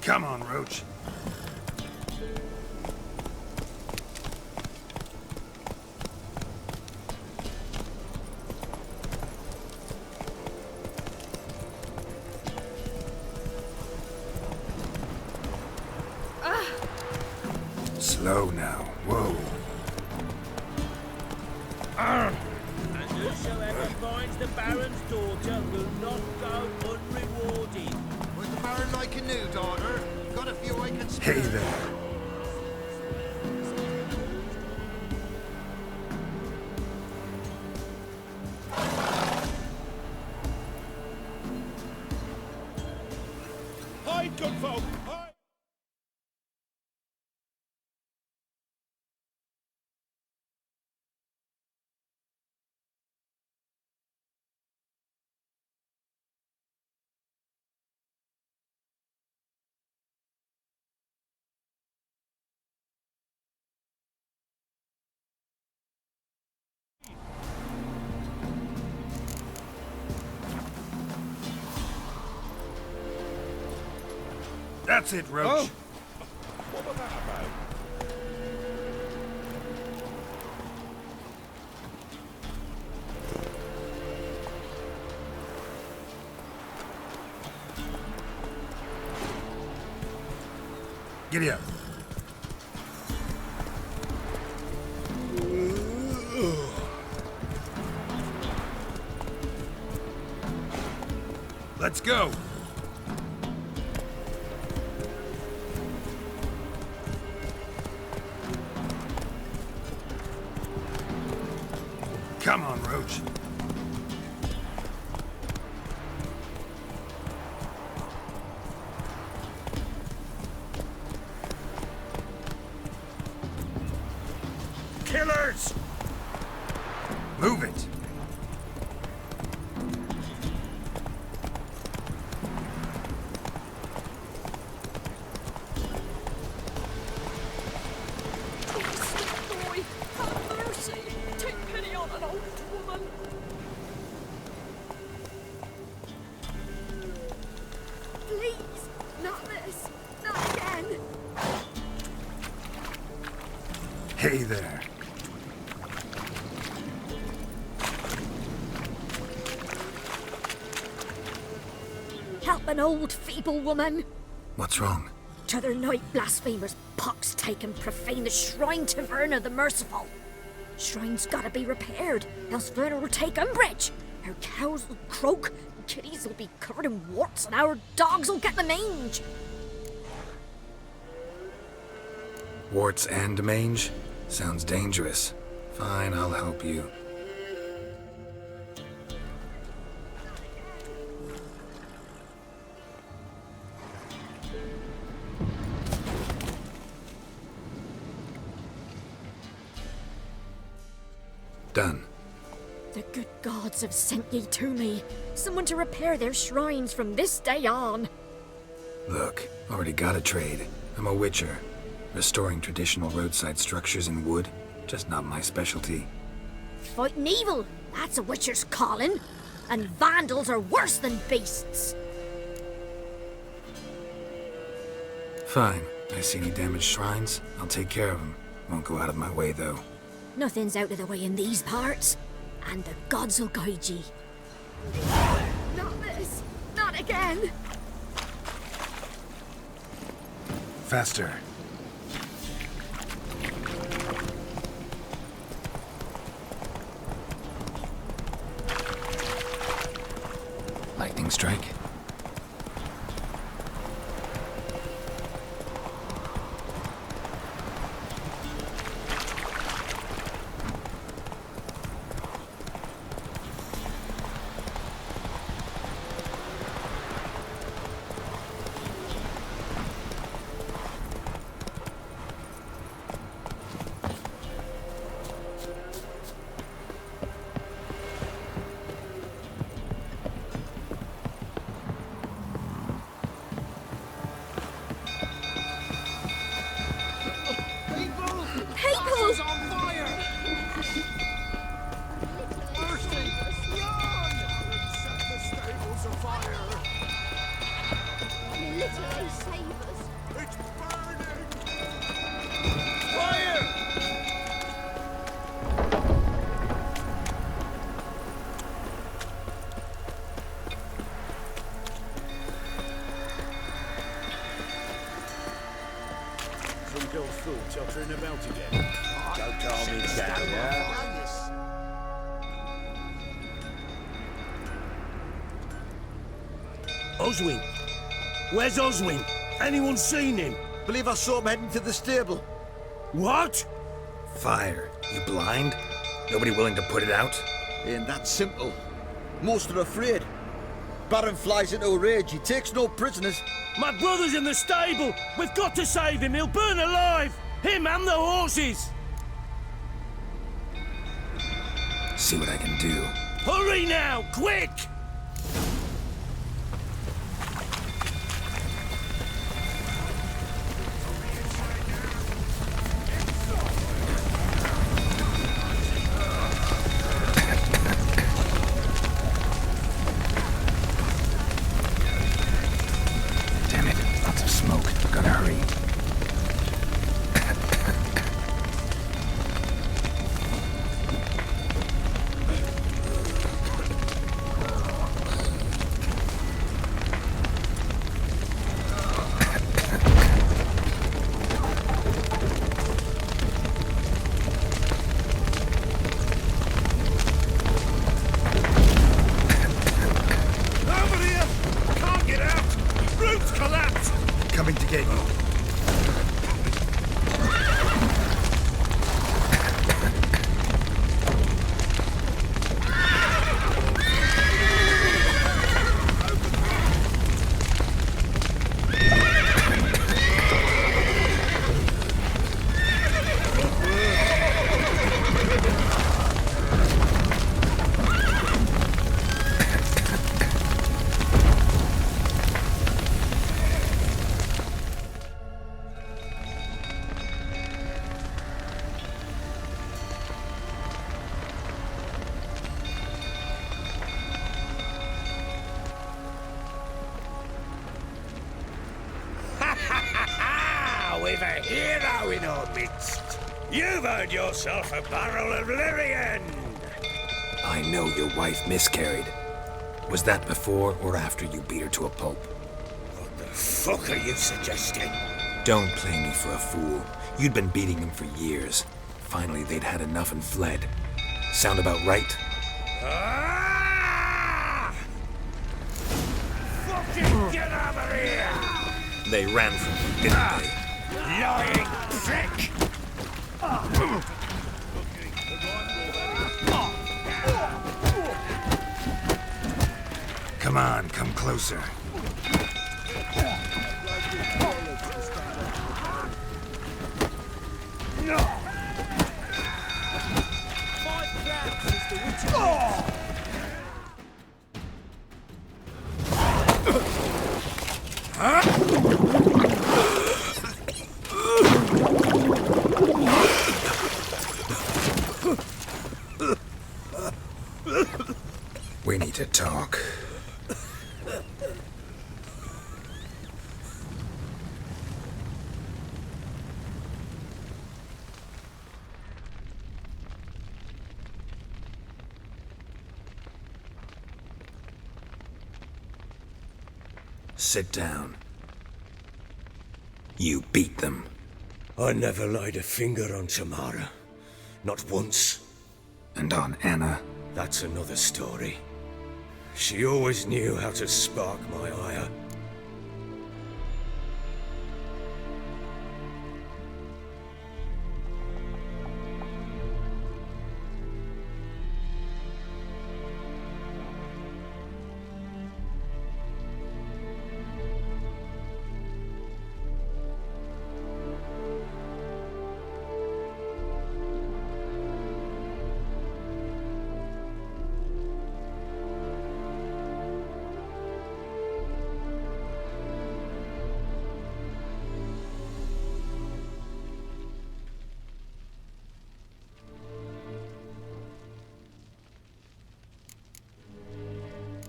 Come on, Roach. Slow now. Whoa. And whosoever finds the Baron's daughter will not go unrewarded. Was the Baron like a new daughter? Got a few I can spare. Hey there. Hide, good folk! Hide! That's it, Roach. Oh. What was that about? Giddy up. Let's go. Come on, Roach. Killers! Move it. Boy, have mercy. Take pity on an old woman. Please, not this. Not again. Hey there. Help an old feeble woman. What's wrong? T'other night blasphemers pox take and profane the shrine to Verna the Merciful. Shrine's gotta be repaired, else Verna will take umbrage. Our cows will croak, kitties will be covered in warts, and our dogs will get the mange. Warts and mange? Sounds dangerous. Fine, I'll help you. Done. The good gods have sent ye to me. Someone to repair their shrines from this day on. Look, already got a trade. I'm a witcher. Restoring traditional roadside structures in wood, just not my specialty. Fighting evil, that's a witcher's calling. And vandals are worse than beasts. Fine. I see any damaged shrines, I'll take care of them. Won't go out of my way, though. Nothing's out of the way in these parts. And the gods will guide ye. Not this. Not again. Faster. Lightning strike. fool tottering about again. Don't calm me down, yeah? Oswin! Where's Oswin? Anyone seen him? Believe I saw him heading to the stable. What? Fire. You blind? Nobody willing to put it out? Ain't that simple. Most are afraid. Baron flies into a rage. He takes no prisoners. My brother's in the stable! We've got to save him! He'll burn alive! Him and the horses! See what I can do. Hurry now! Quick! Damn it. Lots of smoke. Gotta hurry. Over here! Can't get out! Roof's collapsed! Coming to get you. We've a hero in our midst. You've earned yourself a barrel of Lyrian. I know your wife miscarried. Was that before or after you beat her to a pulp? What the fuck are you suggesting? Don't play me for a fool. You'd been beating them for years. Finally, they'd had enough and fled. Sound about right? Ah! Fucking get over here! They ran from you, didn't they? Lying prick! Come on, come closer. We need to talk. Sit down. You beat them. I never laid a finger on Tamara. Not once. And on Anna. That's another story. She always knew how to spark my ire.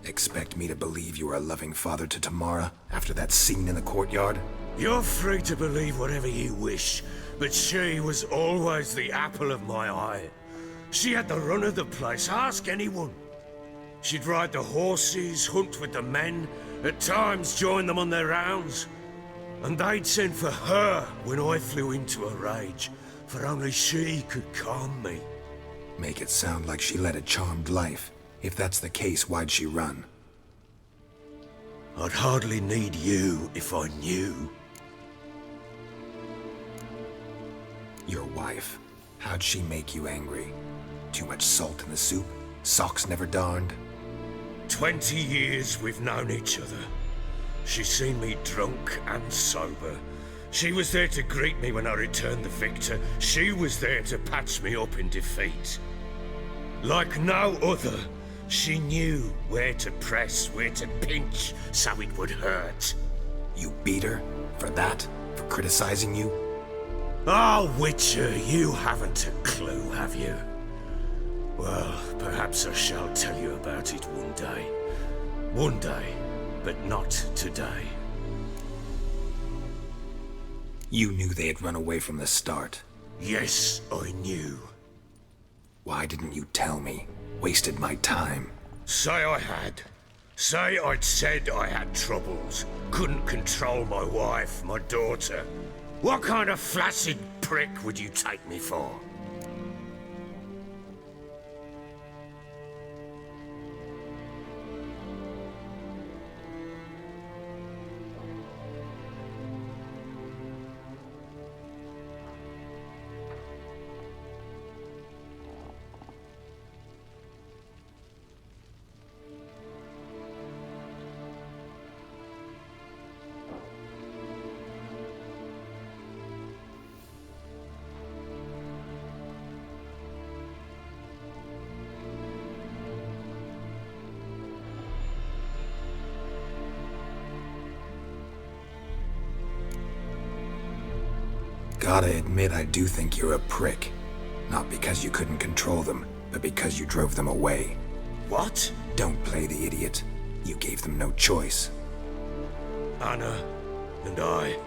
Expect me to believe you were a loving father to Tamara after that scene in the courtyard? You're free to believe whatever you wish, but she was always the apple of my eye. She had the run of the place, ask anyone. She'd ride the horses, hunt with the men, at times join them on their rounds. And they'd sent for her when I flew into a rage, for only she could calm me. Make it sound like she led a charmed life. If that's the case, why'd she run? I'd hardly need you if I knew. Your wife. How'd she make you angry? Too much salt in the soup? Socks never darned? 20 years we've known each other. She's seen me drunk and sober. She was there to greet me when I returned the victor. She was there to patch me up in defeat. Like no other, she knew where to press, where to pinch, so it would hurt. You beat her? For that? For criticizing you? Oh, Witcher, you haven't a clue, have you? Well, perhaps I shall tell you about it one day. One day, but not today. You knew they had run away from the start. Yes, I knew. Why didn't you tell me? Wasted my time. Say I had. Say I'd said I had troubles. Couldn't control my wife, my daughter. What kind of flaccid prick would you take me for? Gotta admit, I do think you're a prick. Not because you couldn't control them, but because you drove them away. What? Don't play the idiot. You gave them no choice. Anna and I.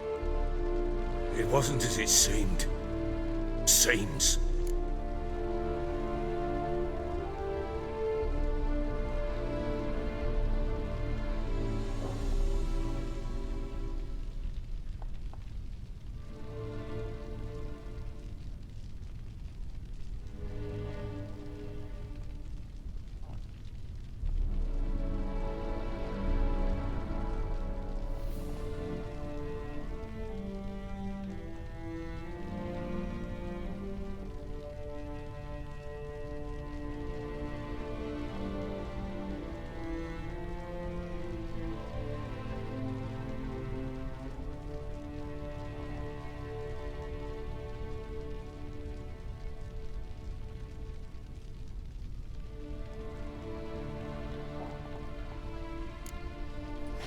It wasn't as it seemed. Seems.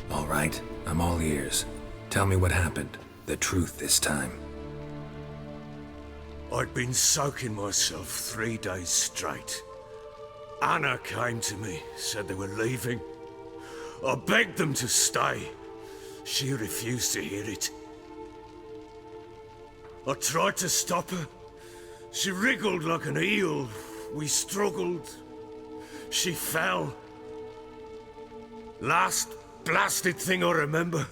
All right, I'm all ears. Tell me what happened. The truth this time. I'd been soaking myself 3 days straight. Anna came to me, said they were leaving. I begged them to stay. She refused to hear it. I tried to stop her. She wriggled like an eel. We struggled. She fell. Last blasted thing I remember.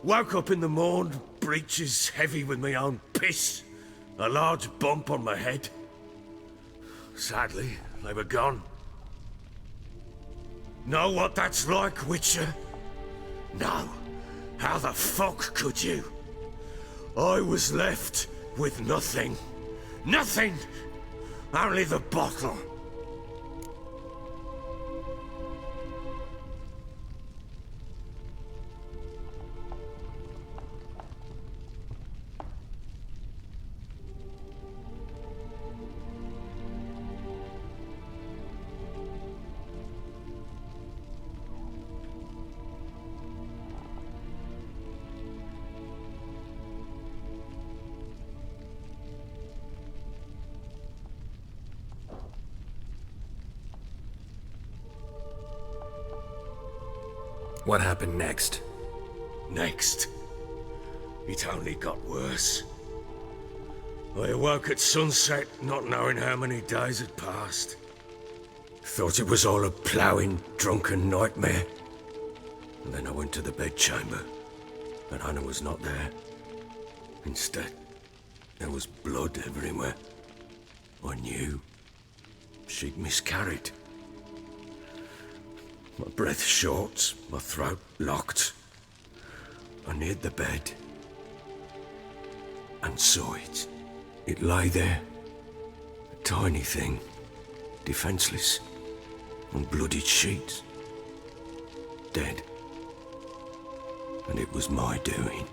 Woke up in the morn, breeches heavy with my own piss. A large bump on my head. Sadly, they were gone. Know what that's like, Witcher? No. How the fuck could you? I was left with nothing. Nothing! Only the bottle. What happened next? Next, it only got worse. I awoke at sunset, not knowing how many days had passed. Thought it was all a ploughing, drunken nightmare. And then I went to the bedchamber. But Anna was not there. Instead, there was blood everywhere. I knew she'd miscarried. My breath short, my throat locked. I neared the bed and saw it. It lay there, a tiny thing, defenseless, on bloodied sheets, dead. And it was my doing.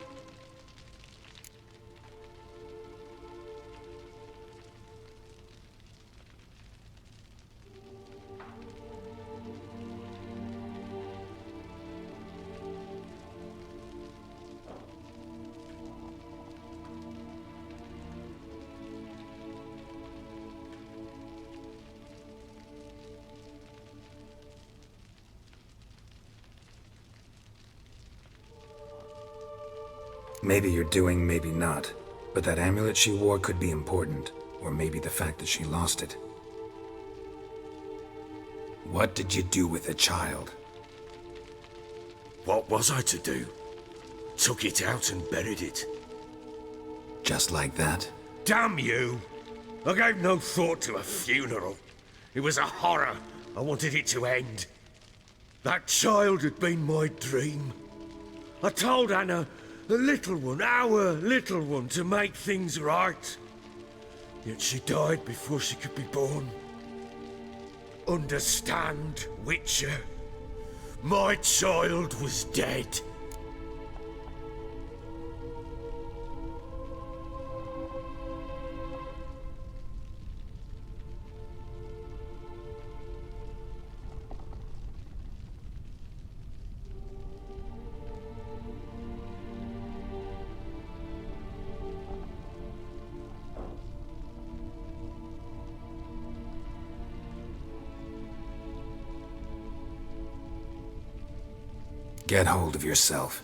Maybe you're doing, maybe not. But that amulet she wore could be important. Or maybe the fact that she lost it. What did you do with the child? What was I to do? Took it out and buried it. Just like that? Damn you! I gave no thought to a funeral. It was a horror. I wanted it to end. That child had been my dream. I told Anna, the little one, our little one, to make things right. Yet she died before she could be born. Understand, Witcher? My child was dead. Get hold of yourself.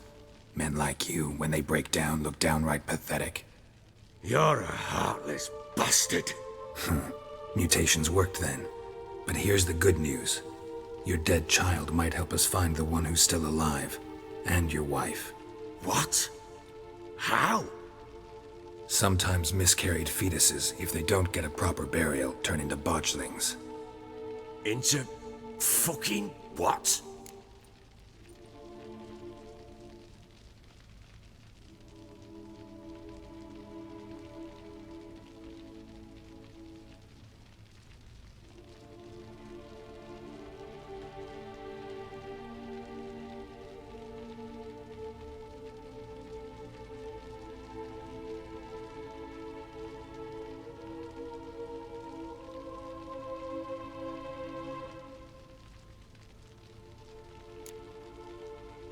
Men like you, when they break down, look downright pathetic. You're a heartless bastard. Mutations worked then. But here's the good news. Your dead child might help us find the one who's still alive. And your wife. What? How? Sometimes miscarried fetuses, if they don't get a proper burial, turn into botchlings. Into fucking what?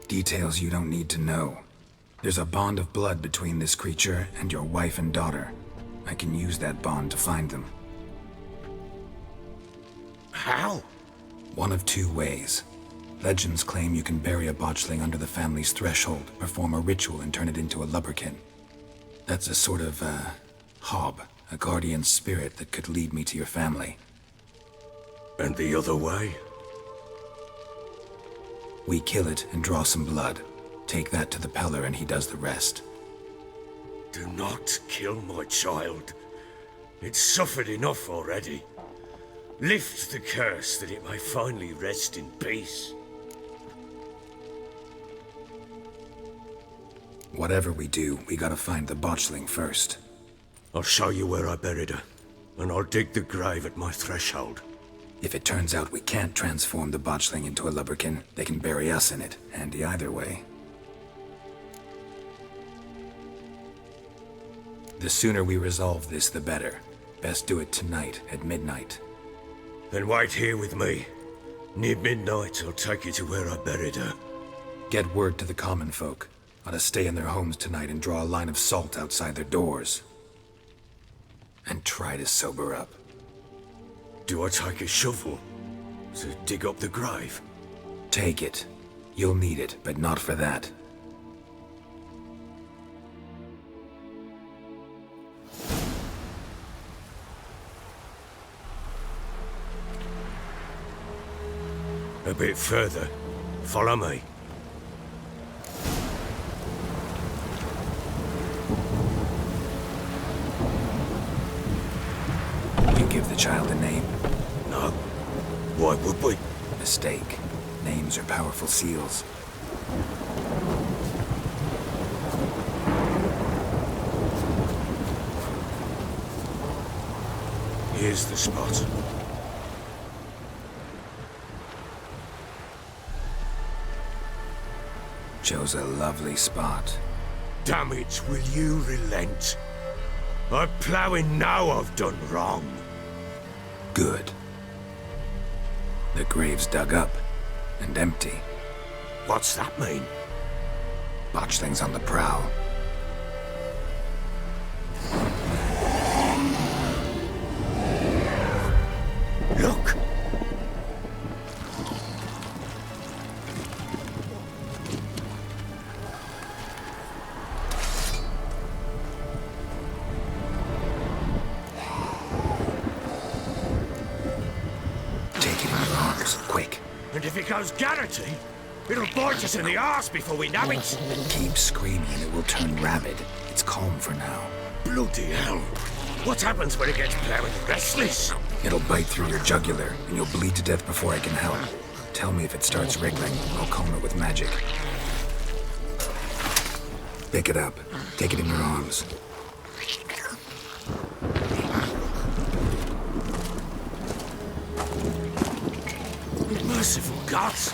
Details you don't need to know. There's a bond of blood between this creature and your wife and daughter. I can use that bond to find them. How? One of two ways. Legends claim you can bury a botchling under the family's threshold, perform a ritual, and turn it into a lubberkin. That's a sort of, hob, a guardian spirit that could lead me to your family. And the other way? We kill it and draw some blood. Take that to the Peller and he does the rest. Do not kill my child. It's suffered enough already. Lift the curse that it may finally rest in peace. Whatever we do, we gotta find the botchling first. I'll show you where I buried her, and I'll dig the grave at my threshold. If it turns out we can't transform the botchling into a lubberkin, they can bury us in it. Handy either way. The sooner we resolve this, the better. Best do it tonight, at midnight. Then wait here with me. Near midnight, I'll take you to where I buried her. Get word to the common folk. Ought to stay in their homes tonight and draw a line of salt outside their doors. And try to sober up. Do I take a shovel to dig up the grave? Take it. You'll need it, but not for that. A bit further. Follow me. child a name? No. Why would we? Mistake. Names are powerful seals. Here's the spot. Chose a lovely spot. Damn it, will you relent? I'm ploughing now I've done wrong. Good. The grave's dug up and empty. What's that mean? Botchling's on the prowl. Look! Take it in your arms, quick. And if it goes Garrity, it'll bite us in the arse before we know it. Keep screaming and it will turn rabid. It's calm for now. Bloody hell. What happens when it gets plowing restless? It'll bite through your jugular and you'll bleed to death before I can help. Tell me if it starts wriggling. I'll calm it with magic. Pick it up. Take it in your arms. Merciful gods!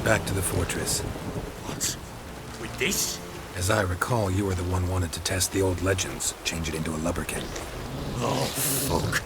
Back to the fortress. What? With this? As I recall, you were the one wanted to test the old legends, change it into a lubberkin. Oh, fuck.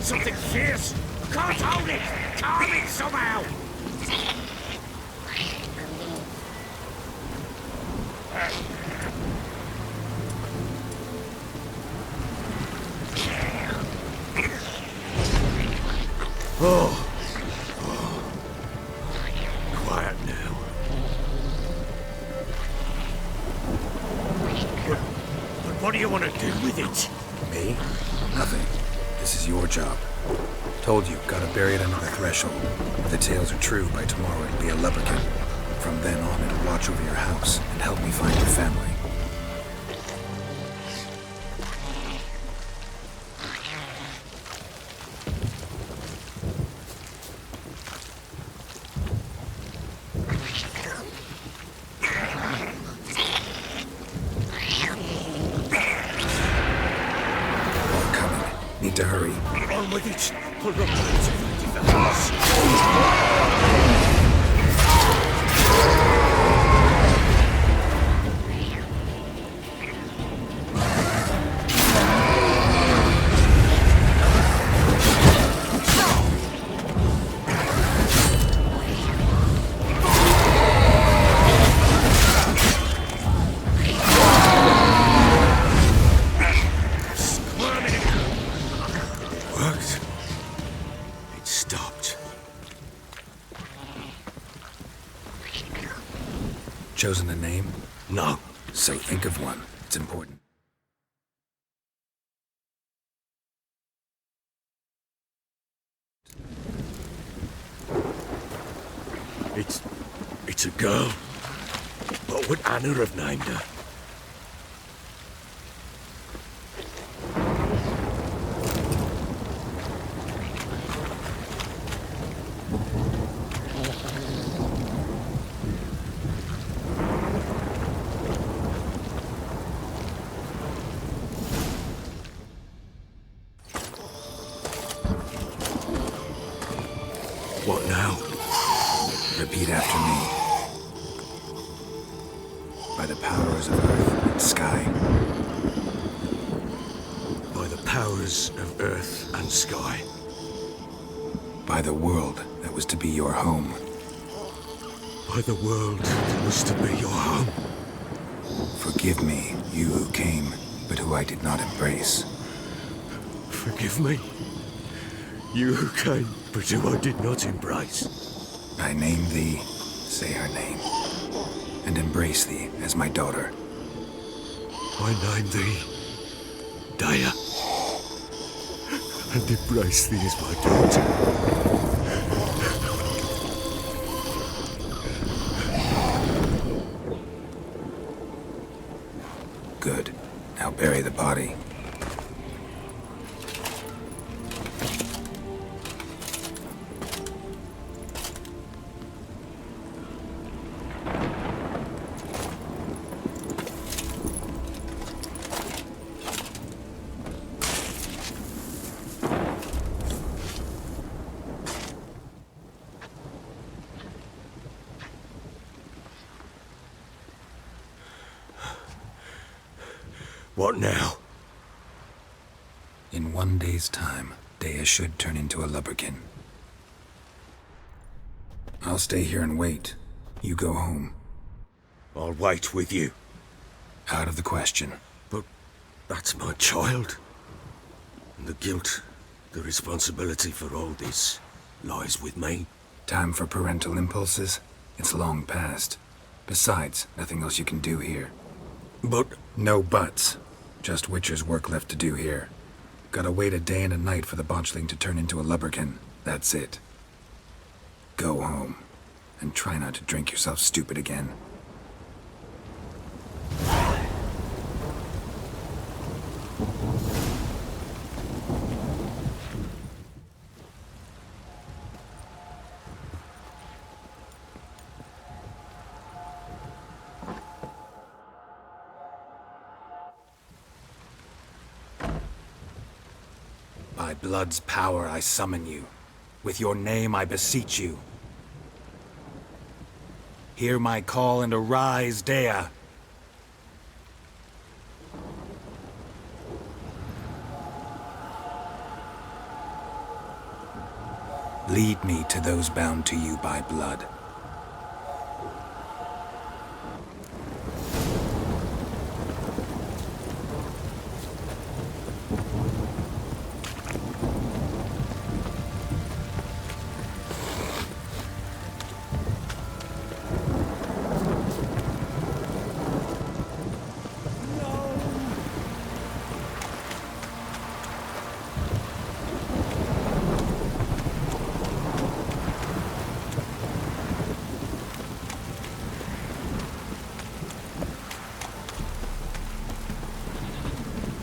Something fierce! Can't hold it! Calm it somehow! Oh. Quiet now. But what do you want to do with it? Me? Nothing. This is your job. Told you, gotta bury it under the threshold. If the tales are true, by tomorrow it'll be a lubberkin. From then on, it'll watch over your house and help me find your family. All coming. Need to hurry. On with it! Pull up to developers. Chosen a name? No. So think of one. It's important. It's a girl. What would Anna have named her? now? Repeat after me. By the powers of earth and sky. By the powers of earth and sky. By the world that was to be your home. By the world that was to be your home. Forgive me, you who came, but who I did not embrace. Forgive me. You who came, but who I did not embrace. I name thee, say her name, and embrace thee as my daughter. I name thee Daya, and embrace thee as my daughter. Good. Now bury the body. What now? In 1 day's time, Dea should turn into a lubberkin. I'll stay here and wait. You go home. I'll wait with you. Out of the question. But that's my child. And the guilt, the responsibility for all this lies with me. Time for parental impulses? It's long past. Besides, nothing else you can do here. But No buts. Just Witcher's work left to do here. Gotta wait a day and a night for the botchling to turn into a lubberkin. That's it. Go home. And try not to drink yourself stupid again. By blood's power I summon you. With your name I beseech you. Hear my call and arise, Dea. Lead me to those bound to you by blood.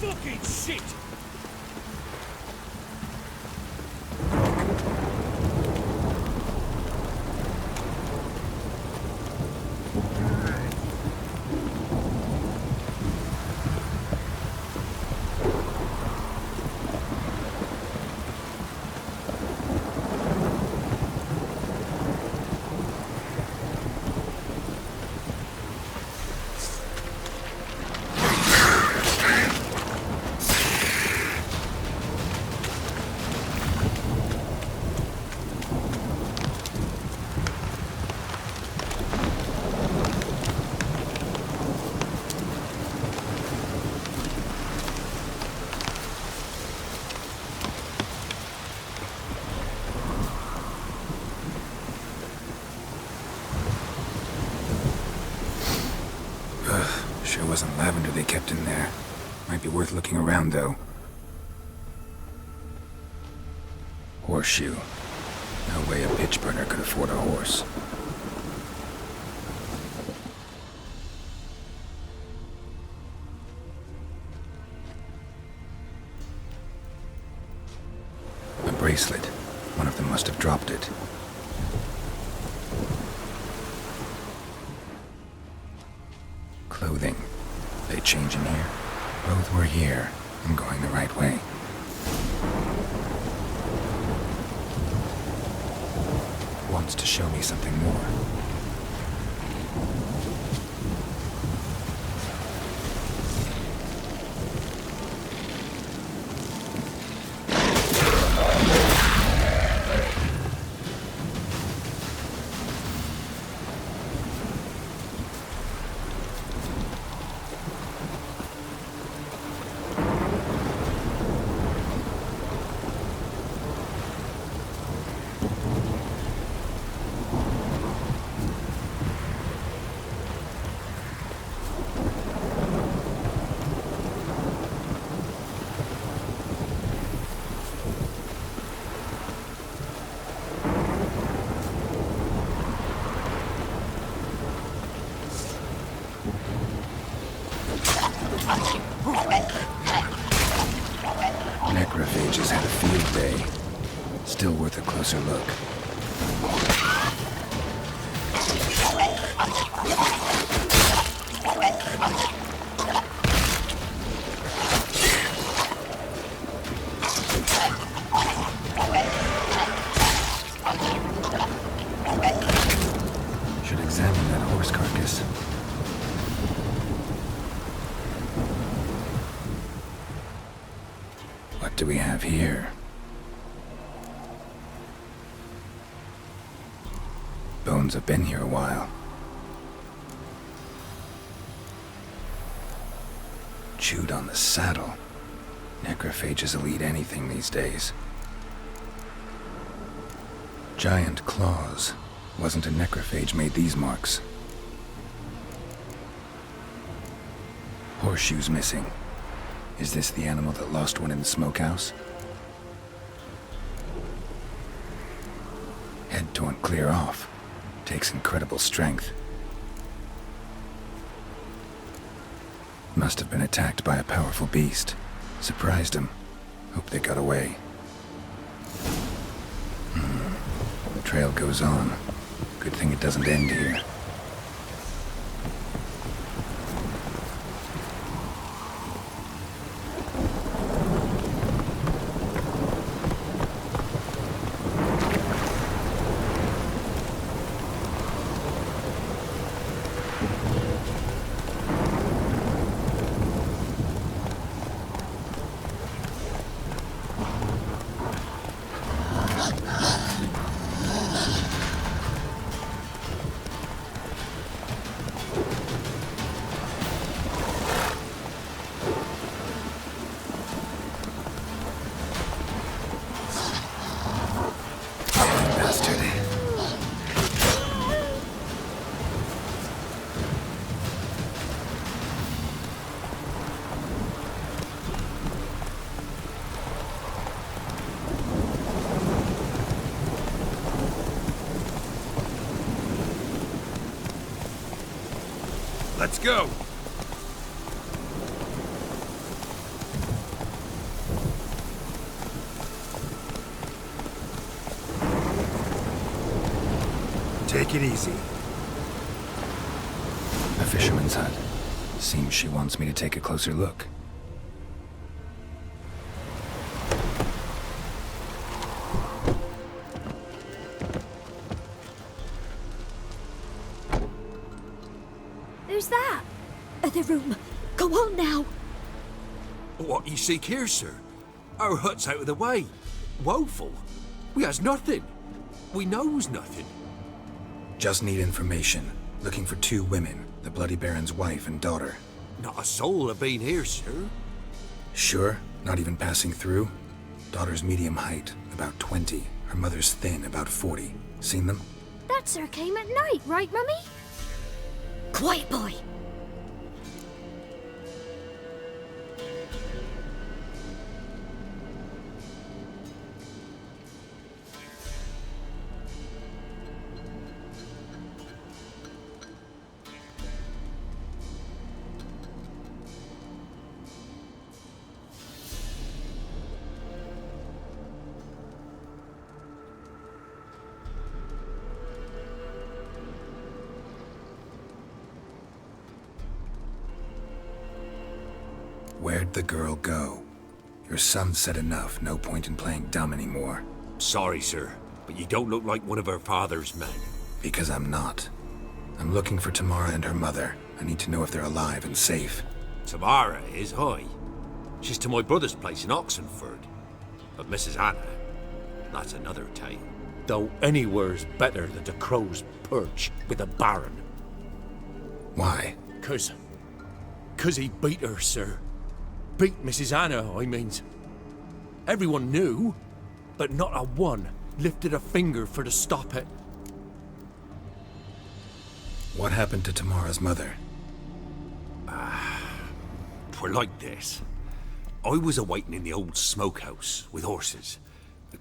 fucking shit! Sure wasn't lavender they kept in there. Might be worth looking around, though. Horseshoe. No way a pitch burner could afford a horse. A bracelet. One of them must have dropped it. Clothing. They change in here? Both were here. I'm going the right way. wants to show me something more. Necrophages had a field day. Still worth a closer look. Should examine that horse carcass. What do we have here? Bones have been here a while. Chewed on the saddle. Necrophages will eat anything these days. Giant claws. Wasn't a necrophage made these marks. Horseshoes missing. Is this the animal that lost one in the smokehouse? Head torn clear off. Takes incredible strength. Must have been attacked by a powerful beast. Surprised him. Hope they got away. The trail goes on. Good thing it doesn't end here. Let's go! Take it easy. A fisherman's hut. Seems she wants me to take a closer look. Who's that? The room. Go on now. What you seek here, sir? Our hut's out of the way. Woeful. We has nothing. We knows nothing. Just need information. Looking for 2 women, the Bloody Baron's wife and daughter. Not a soul have been here, sir. Sure? Not even passing through? Daughter's medium height, about 20. Her mother's thin, about 40. Seen them? That sir came at night, right, Mummy? Quiet, boy. Where'd the girl go? Your son said enough, no point in playing dumb anymore. Sorry, sir. but you don't look like one of her father's men. Because I'm not. I'm looking for Tamara and her mother. I need to know if they're alive and safe. Tamara is, aye. She's to my brother's place in Oxenford. But Mrs. Anna, that's another tale. Though anywhere's better than the Crow's Perch with the Baron. Why? 'Cause he beat her, sir. Beat Mrs. Anna, I means. Everyone knew, but not a one lifted a finger for to stop it. What happened to Tamara's mother? Twere like this. I was awaiting in the old smokehouse with horses.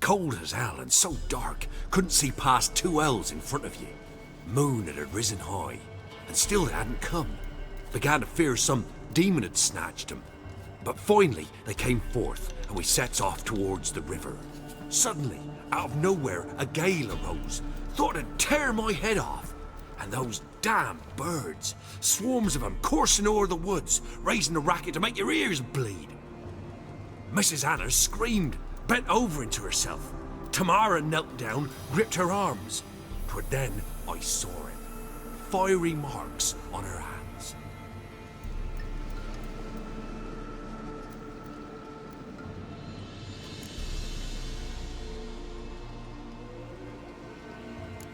Cold as hell and so dark, couldn't see past 2 ells in front of you. Moon had risen high, and still they hadn't come. Began to fear some demon had snatched them. But finally they came forth, and we sets off towards the river. Suddenly, out of nowhere, a gale arose. Thought it'd tear my head off. And those damn birds, swarms of them coursing o'er the woods, raising a racket to make your ears bleed. Mrs. Anna screamed, bent over into herself. Tamara knelt down, gripped her arms. 'Twere then I saw it. Fiery marks on her hands.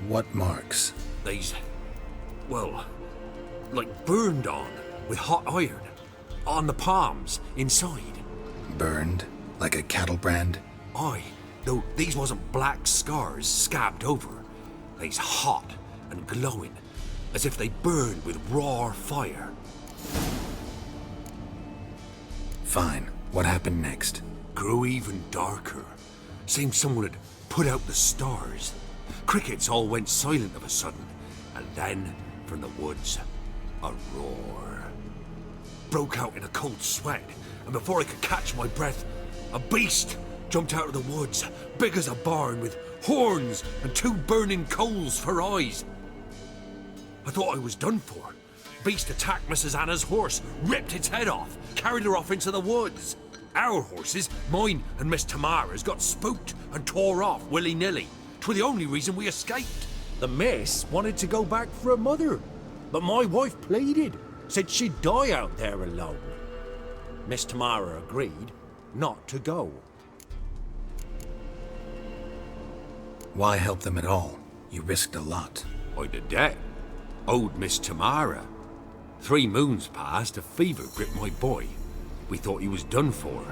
What marks? These, well, like burned on with hot iron. On the palms, inside. Burned? Like a cattle brand? Aye, though these wasn't black scars scabbed over. They's hot and glowing, as if they burned with raw fire. Fine. What happened next? Grew even darker. Seemed someone had put out the stars. Crickets all went silent of a sudden, and then, from the woods, a roar. Broke out in a cold sweat, and before I could catch my breath, a beast jumped out of the woods, big as a barn, with horns and 2 burning coals for eyes. I thought I was done for. Beast attacked Mrs. Anna's horse, ripped its head off, carried her off into the woods. Our horses, mine and Miss Tamara's, got spooked and tore off willy-nilly. 'Twere the only reason we escaped. The miss wanted to go back for her mother, but my wife pleaded, said she'd die out there alone. Miss Tamara agreed not to go. Why help them at all? You risked a lot. I'd a debt. Owed Miss Tamara. 3 moons passed, a fever gripped my boy. We thought he was done for.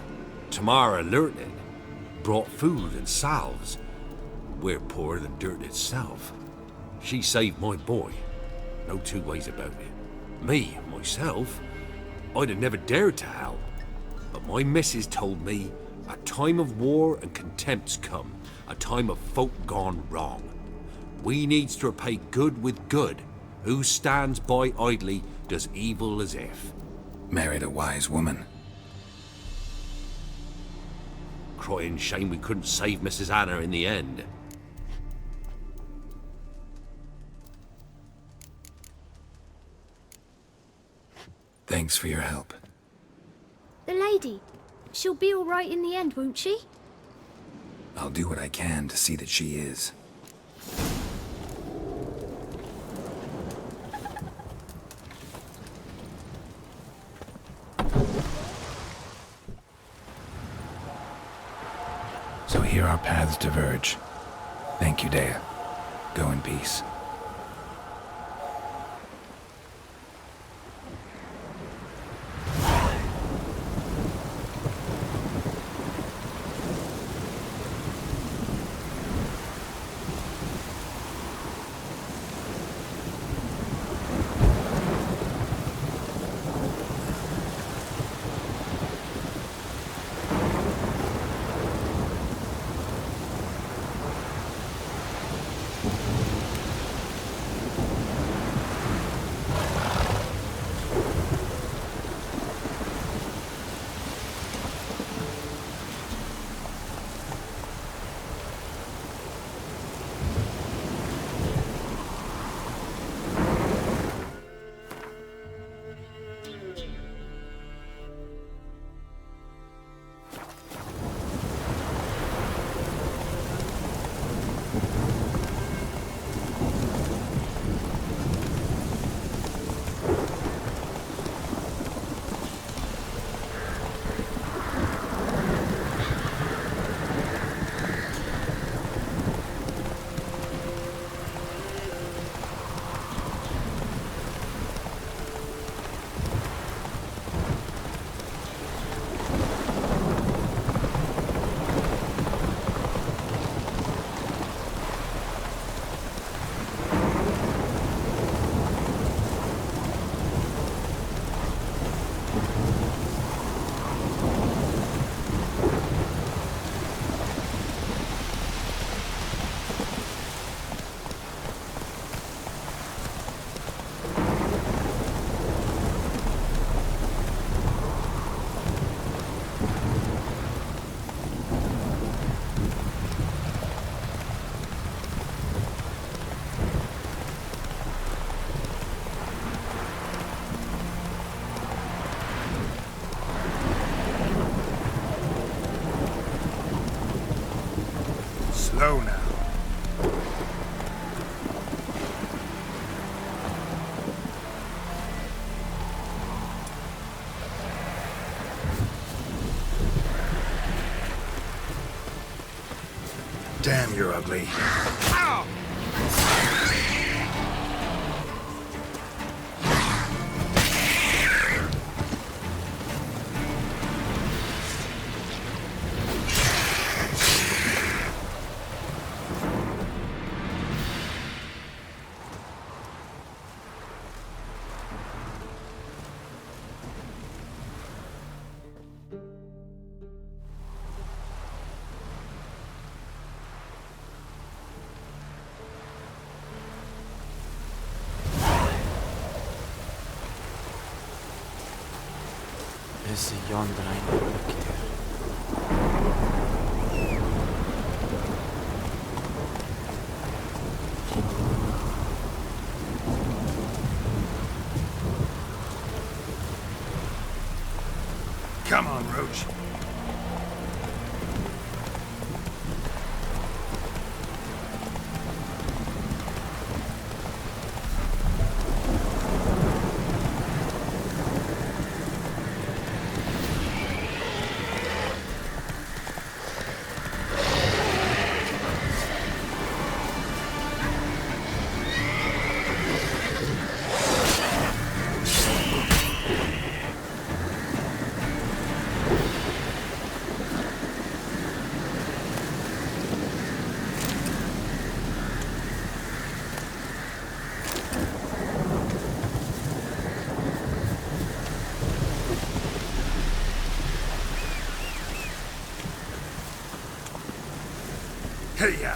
Tamara learnt it. Brought food and salves. We're poorer than dirt itself. She saved my boy. No 2 ways about it. Me, myself, I'd have never dared to help. But my missus told me a time of war and contempt's come. A time of folk gone wrong. We needs to repay good with good. Who stands by idly does evil as if. Married a wise woman. Crying shame we couldn't save Mrs. Anna in the end. Thanks for your help. The lady, she'll be all right in the end, won't she? I'll do what I can to see that she is. So here our paths diverge. Thank you, Dea. Go in peace. Slow now. Damn, you're ugly. Ow! Bizi yondıran yoldakidir. Come on, Roach. Hey, ya.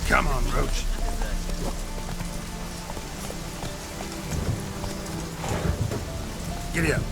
Come on, Roach. Giddy up.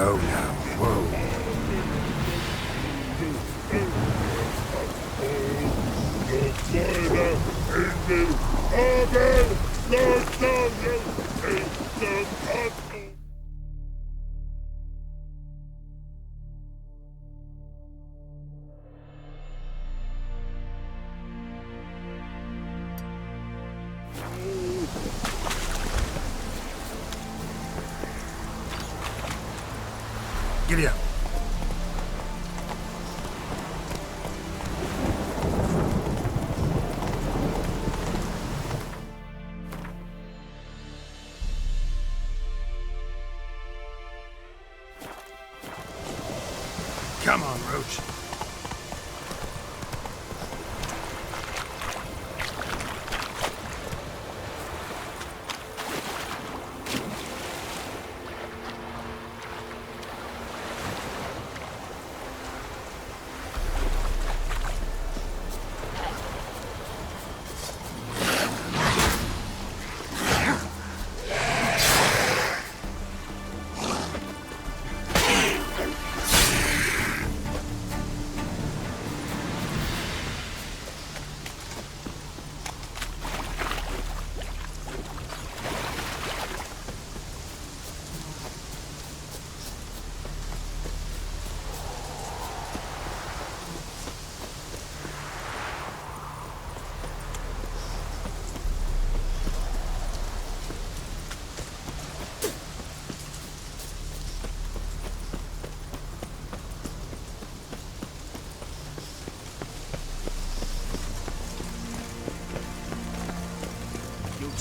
Slow now. Whoa. Giddy up. Come on, Roach.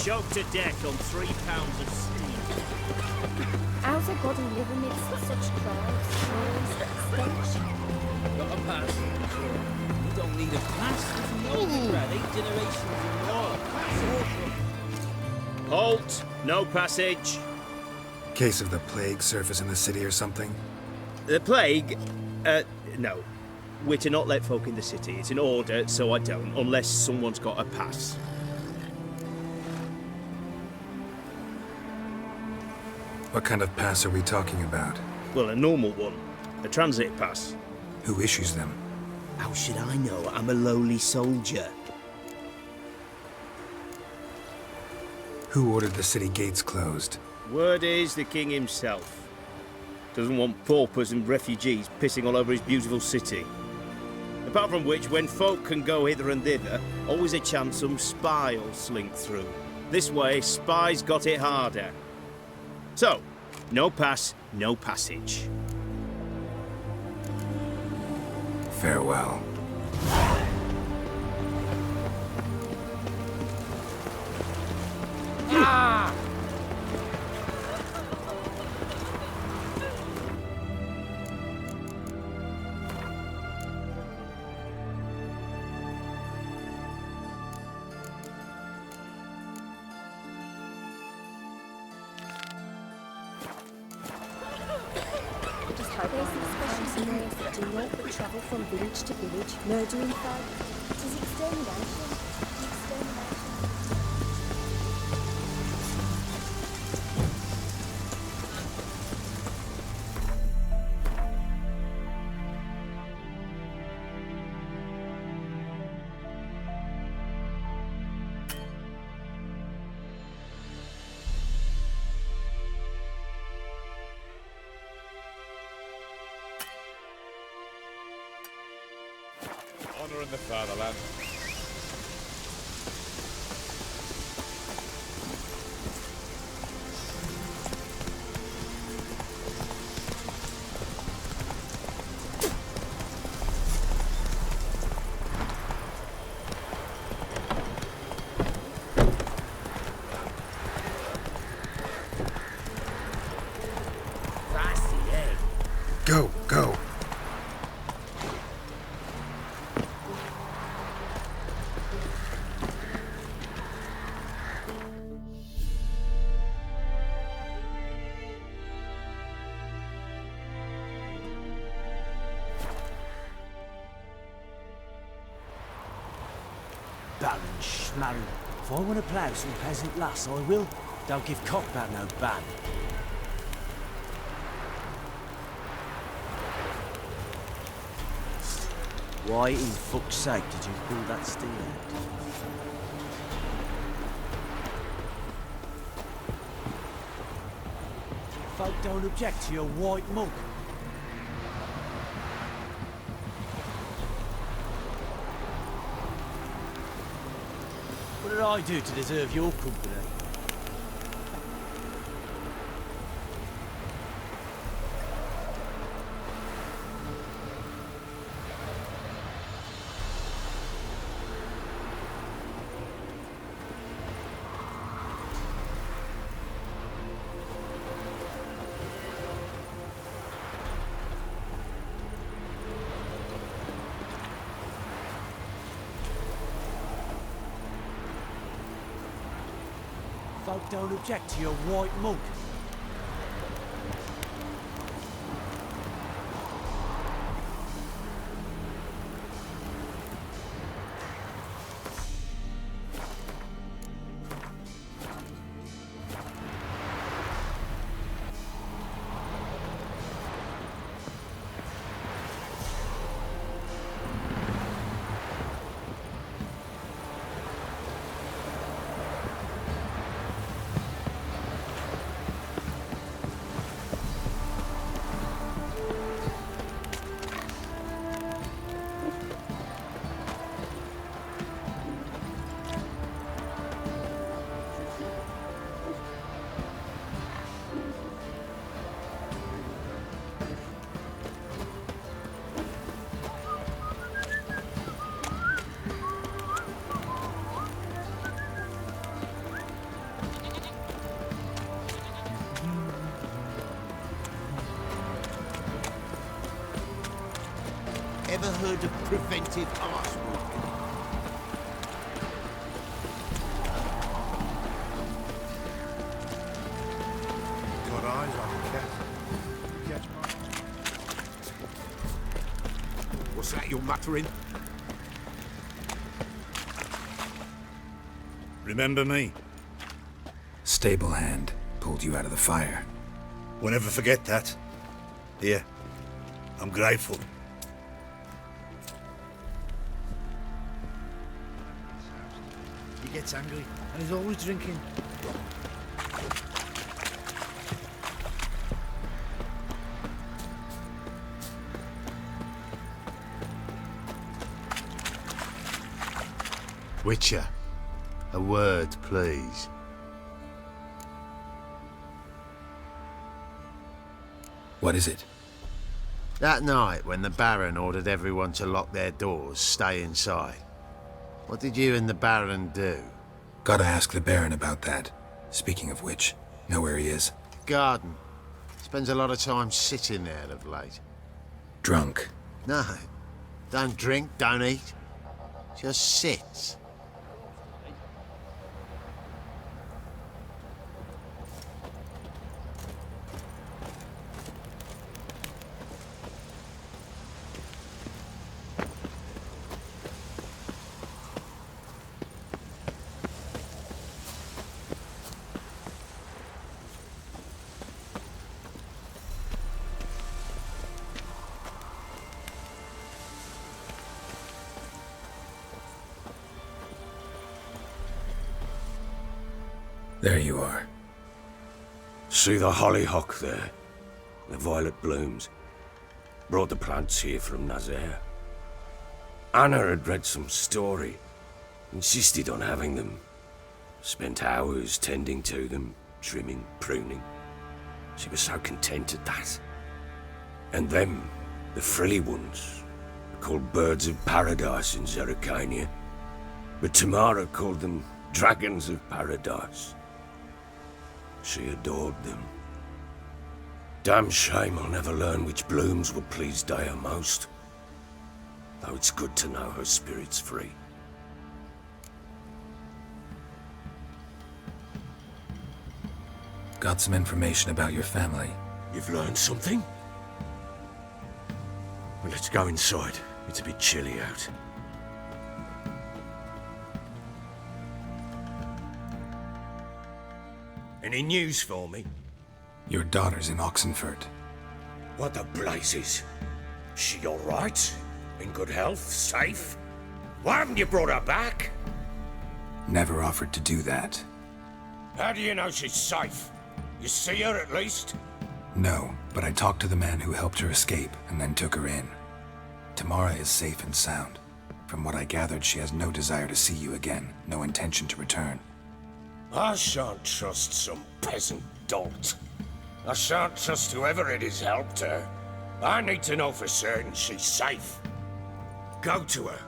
Choked to death on 3 pounds of steam. How's a body live amidst such crowds, noise, stench? Got a pass? You don't need a pass. No, Brad. 8 generations in war. That's awful. Halt! No passage. Case of the plague surface in the city or something? The plague? No. We're to not let folk in the city. It's an order, so I don't, unless someone's got a pass. What kind of pass are we talking about? Well, a normal one. A transit pass. Who issues them? How should I know? I'm a lowly soldier. Who ordered the city gates closed? Word is the king himself. Doesn't want paupers and refugees pissing all over his beautiful city. Apart from which, when folk can go hither and thither, always a chance some spy will slink through. This way, spies got it harder. So, no pass, no passage. Farewell. Ah! There's these special scenarios that do not but travel from village to village, murdering folk. It is extermination. Honor in the fatherland. Go, go. Baron Schmarren. If I want to plough some peasant lass, I will. Don't give cock about no ban. Why in fuck's sake did you pull that steel out? Folk don't object to your white mug. What did I do to deserve your company? Folk don't object to your white mug. Ever heard of preventive arsework? Got eyes on the cat. Catch mine. What's that you're muttering? Remember me? Stable hand pulled you out of the fire. We'll never forget that. Here, I'm grateful. He gets angry, and he's always drinking. Witcher, a word, please. What is it? That night when the Baron ordered everyone to lock their doors, stay inside. What did you and the Baron do? Gotta ask the Baron about that. Speaking of which, know where he is? Garden. Spends a lot of time sitting there of late. Drunk. No. Don't drink, don't eat. Just sits. There you are. See the hollyhock there? The violet blooms. Brought the plants here from Nazaire. Anna had read some story. Insisted on having them. Spent hours tending to them, trimming, pruning. She was so content at that. And them, the frilly ones, are called birds of paradise in Zerrikania. But Tamara called them dragons of paradise. She adored them. Damn shame I'll never learn which blooms will please Daya most. Though it's good to know her spirit's free. Got some information about your family. You've learned something? Well, let's go inside. It's a bit chilly out. Any news for me? Your daughter's in Oxenfurt. What the blazes? She all right? In good health? Safe? Why haven't you brought her back? Never offered to do that. How do you know she's safe? You see her at least? No, but I talked to the man who helped her escape and then took her in. Tamara is safe and sound. From what I gathered, she has no desire to see you again, no intention to return. I shan't trust some peasant dolt. I shan't trust whoever it is helped her. I need to know for certain she's safe. Go to her.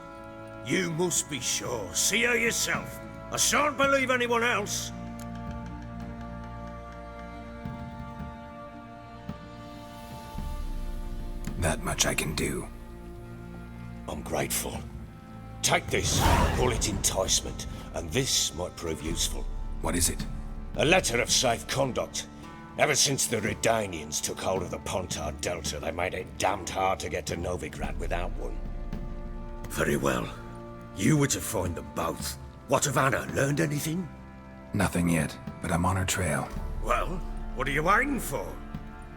You must be sure. See her yourself. I shan't believe anyone else. That much I can do. I'm grateful. Take this, call it enticement, and this might prove useful. What is it? A letter of safe conduct. Ever since the Redanians took hold of the Pontard Delta, they made it damned hard to get to Novigrad without one. Very well. You were to find them both. What of Anna? Learned anything? Nothing yet, but I'm on her trail. Well, what are you waiting for?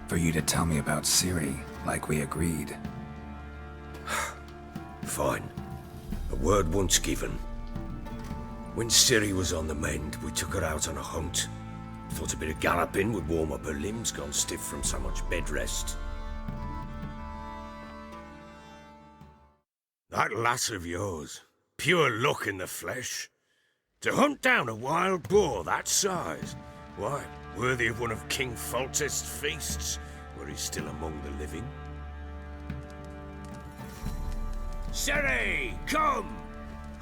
For you to tell me about Ciri, like we agreed. Fine. A word once given. When Ciri was on the mend, we took her out on a hunt. Thought a bit of galloping would warm up her limbs, gone stiff from so much bed rest. That lass of yours, pure luck in the flesh. To hunt down a wild boar that size, why, worthy of one of King Foltest's feasts, where he's still among the living. Ciri, come!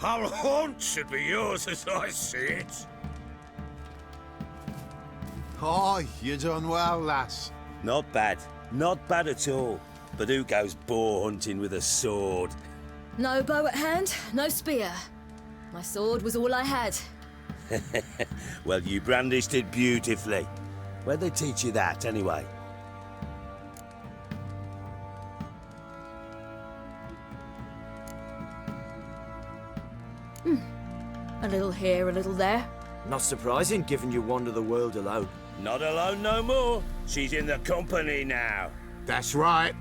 Our haunt should be yours as I see it. Oh, you done well, lass. Not bad. Not bad at all. But who goes boar hunting with a sword? No bow at hand, no spear. My sword was all I had. Well, you brandished it beautifully. Where'd they teach you that, anyway? A little here, a little there. Not surprising, given you wander the world alone. Not alone no more. She's in the company now. That's right.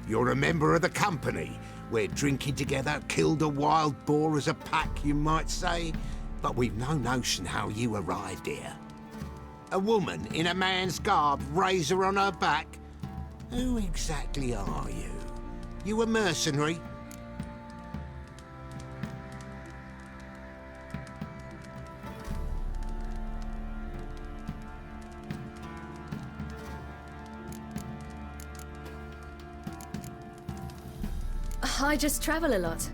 You're a member of the company. We're drinking together, killed a wild boar as a pack, you might say. But we've no notion how you arrived here. A woman in a man's garb, razor on her back? Who exactly are you? You a mercenary? I just travel a lot.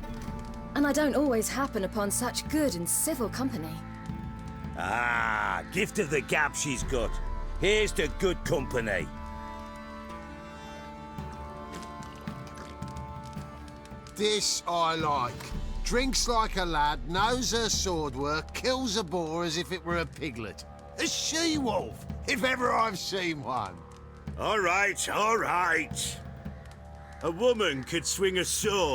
And I don't always happen upon such good and civil company. Ah, gift of the gab she's got. Here's to good company. This I like. Drinks like a lad, knows her sword work, kills a boar as if it were a piglet. A she-wolf, if ever I've seen one. All right, all right. A woman could swing a sword.